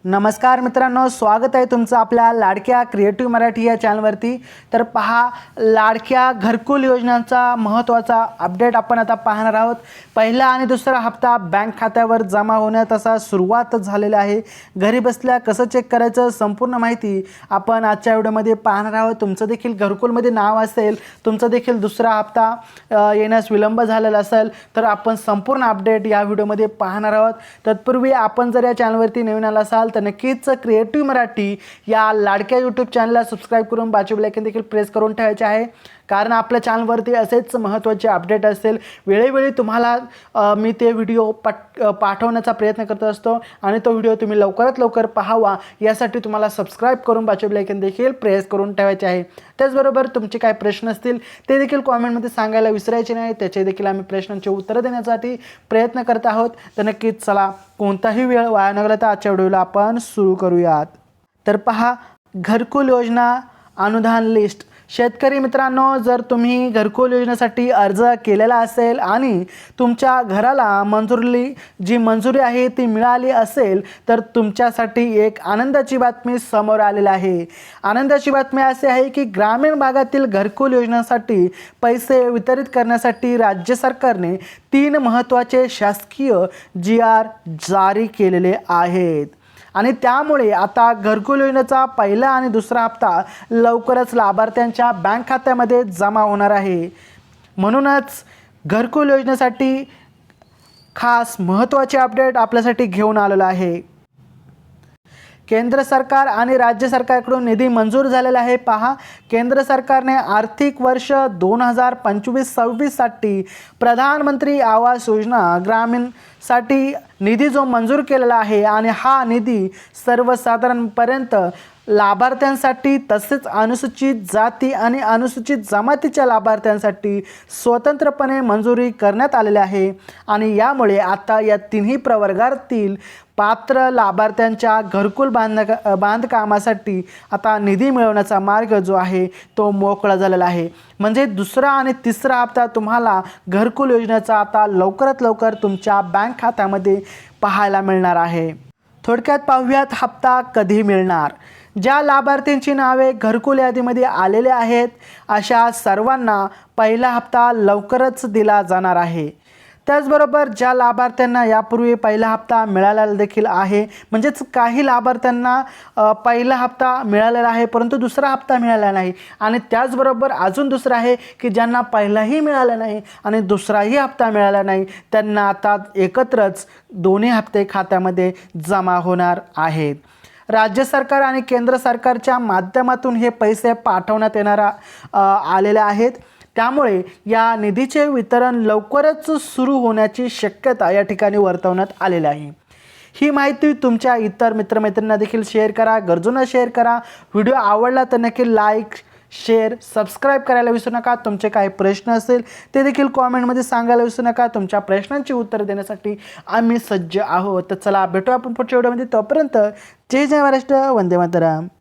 नमस्कार मित्रांनो, स्वागत आहे तुमचं आपल्या लाडक्या क्रिएटिव्ह मराठी या चॅनलवरती। तर पहा, लाडक्या घरकुल योजनांचा महत्त्वाचा अपडेट आपण आता पाहणार आहोत। पहिला आणि दुसरा हप्ता बँक खात्यावर जमा होण्यात असा सुरुवात झालेली आहे। घरी बसल्या कसं चेक करायचं संपूर्ण माहिती आपण आजच्या व्हिडिओमध्ये पाहणार आहोत। तुमचं देखील घरकुलमध्ये नाव असेल, तुमचं देखील दुसरा हप्ता येण्यास विलंब झालेला असेल तर आपण संपूर्ण अपडेट या व्हिडिओमध्ये पाहणार आहोत। तत्पूर्वी आपण जर या चॅनलवरती नवीन आला असाल तर नक्कीच क्रिएटिव्ह मराठी या लाडक्या यूट्यूब चॅनलला सबस्क्राइब करून बाजू बेल आयकॉन देखील प्रेस करून ठेवायचे आहे, कारण आपल्या चॅनलवरती असेच महत्त्वाचे अपडेट असेल वेळोवेळी तुम्हाला मी ते व्हिडिओ पाठवण्याचा प्रयत्न करत असतो आणि तो व्हिडिओ तुम्ही लवकरात लवकर पाहावा यासाठी तुम्हाला सबस्क्राइब करून बाजू बेल आयकॉन देखील प्रेस करून ठेवायचे आहे। त्याचबरोबर तुमचे काय प्रश्न असतील ते देखील कॉमेंटमध्ये सांगायला विसरायचे नाही, त्याचे देखील आम्ही प्रश्नांची उत्तरं देण्यासाठी प्रयत्न करत आहोत। तर नक्कीच चला, कोणताही वेळ वाया न घालवता आजच्या व्हिडिओला आपण सुरू करूयात। तर पहा, घरकुल योजना अनुदान लिस्ट। शेतकरी मित्रांनो, जर तुम्ही घरकुल योजनेसाठी अर्ज केलेला असेल आणि तुमच्या घराला मंजुरी आहे ती मिळाली असेल तर तुमच्यासाठी एक आनंदाची बातमी समोर आलेली आहे। आनंदाची बातमी अशी आहे की ग्रामीण भागातील घरकुल योजनेसाठी पैसे वितरित करण्यासाठी राज्य सरकारने 3 महत्त्वाचे शासकीय GR जारी केलेले आहेत आणि त्यामुळे आता घरकुल योजनेचा पहिला आणि दुसरा हप्ता लवकरच लाभार्थ्यांच्या बँक खात्यामध्ये जमा होणार आहे। म्हणूनच घरकुल योजनेसाठी खास महत्त्वाचे अपडेट आपल्यासाठी घेऊन आलेला आहे। केंद्र सरकार आणि राज्य सरकारकडून निधी मंजूर झालेला आहे। पहा, केंद्र सरकारने आर्थिक वर्ष 2025-26 साठी प्रधानमंत्री आवास योजना ग्रामीण साठी निधी जो मंजूर केलेला आहे आणि हा निधी सर्वसाधारणपर्यंत लाभार्थ्यांसाठी तसेच अनुसूचित जाती आणि अनुसूचित जमातीच्या लाभार्थ्यांसाठी स्वतंत्रपणे मंजुरी करण्यात आलेली आहे आणि यामुळे आता या तिन्ही प्रवर्गातील पात्र लाभार्थ्यांच्या घरकुल बांधकामासाठी आता निधी मिळवण्याचा मार्ग जो आहे तो मोकळा झालेला आहे। म्हणजे दुसरा आणि तिसरा हप्ता तुम्हाला घरकुल योजनेचा आता लवकरात लवकर तुमच्या बँक खात्यामध्ये पाहायला मिळणार आहे। थोडक्यात पाहूयात, हप्ता कधी मिळणार। ज्या लाभार्थ्यांची नावे घरकुल यादीमध्ये आलेले आहेत अशा सर्वांना पहिला हप्ता लवकरच दिला जाणार आहे। त्याचबरोबर ज्या लाभार्थ्यांना यापूर्वी पहिला हप्ता मिळालेला देखील आहे, म्हणजेच काही लाभार्थ्यांना पहिला हप्ता मिळालेला आहे परंतु दुसरा हप्ता मिळाला नाही, आणि त्याचबरोबर अजून दुसरं आहे की ज्यांना पहिलाही मिळाला नाही आणि दुसराही हप्ता मिळाला नाही त्यांना आता एकत्रच दोन्ही हप्ते खात्यामध्ये जमा होणार आहेत। राज्य सरकार आणि केंद्र सरकारच्या माध्यमातून हे पैसे पाठवण्यात आलेले आहेत, त्यामुळे या निधीचे वितरण लवकरच सुरू होण्याची शक्यता या ठिकाणी वर्तवण्यात आलेली आहे। ही माहिती तुमच्या इतर मित्रमैत्रिणींना देखील शेअर करा, गरजूंना शेअर करा। व्हिडिओ आवडला तर नक्की लाईक, शेअर, सबस्क्राईब करायला विसरू नका। तुमचे काही प्रश्न असेल ते देखील कॉमेंटमध्ये सांगायला विसरू नका। तुमच्या प्रश्नांची उत्तरं देण्यासाठी आम्ही सज्ज आहोत। तर चला, भेटू आपण पुढच्या व्हिडिओमध्ये। तोपर्यंत जय जय महाराष्ट्र, वंदे मातरम।